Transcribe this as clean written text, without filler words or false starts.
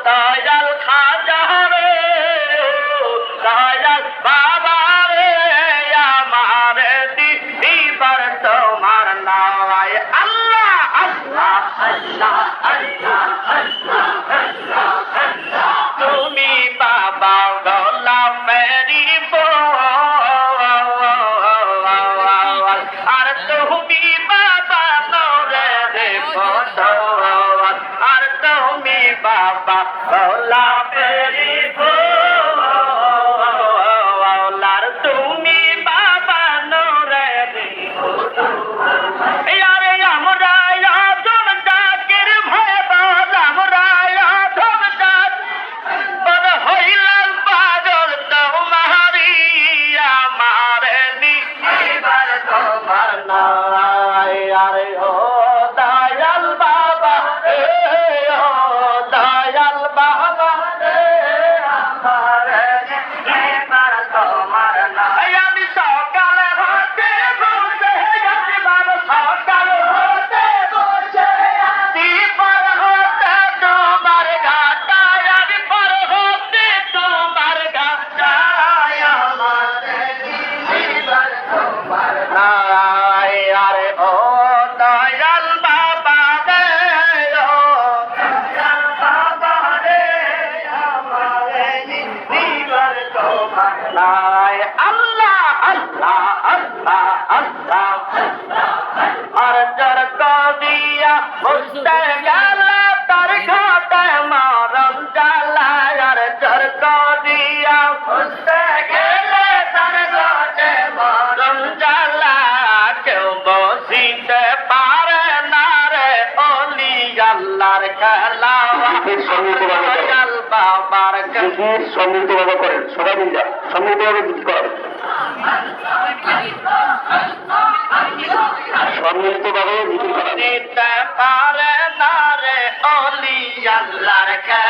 দয়াল খাজা রে, দয়াল বাবা রে, আমার দিবার তোমার নাওয়ায় আল্লাহ আল্লাহ আল্লাহ আল্লাহ আল্লাহ আল্লাহ আল্লাহ। তুমি বাবা গোলামেরি আর তুমি বাবা নূরের বদৌলত, আর তুমি বাবা গোলামেরি আর তুমি বাবা নূরের বদৌলত। আরে আমরা আজম জাকির ভাই বল, আমরা আজম জাকির বল হইলাম পাগল তোমারি, আমার নিবার তোমার নাই। আরে ও দয়াল বাবা রে, ও দয়াল বাবা রে, আমার নিবার তোমার নাই। আমি সকালে হতে বসে আছি বাবা, সকাল হতে বসে আছি, পর হতে তোমার ঘাটায়, আমি পর হতে তোমার ঘাটায়, আমার নিবার তোমার নাই। আরে ও দয়াল বাবা রে, ও দয়াল বাবা রে, আমার নিবার তোমার নাই। আল্লাহ আল্লাহ আল্লাহ আল্লাহ আর জর কদিয়া বুঝতে গেল তার ঘাটে মরম জ্বালা, আর জর কদিয়া বুঝতে গেলে তার ঘাটে মরম জ্বালা। কেউ বসিতে পারে না রে অলি আল্লাহর খেলা, দয়াল বাবার সম্মিলিতভাবে করেন, সবাই মিলে সম্মিলিতভাবে গীত করেন, সম্মিলিতভাবে গীত করেন। দিতে পারে না রে অলি আল্লাহর খেলা।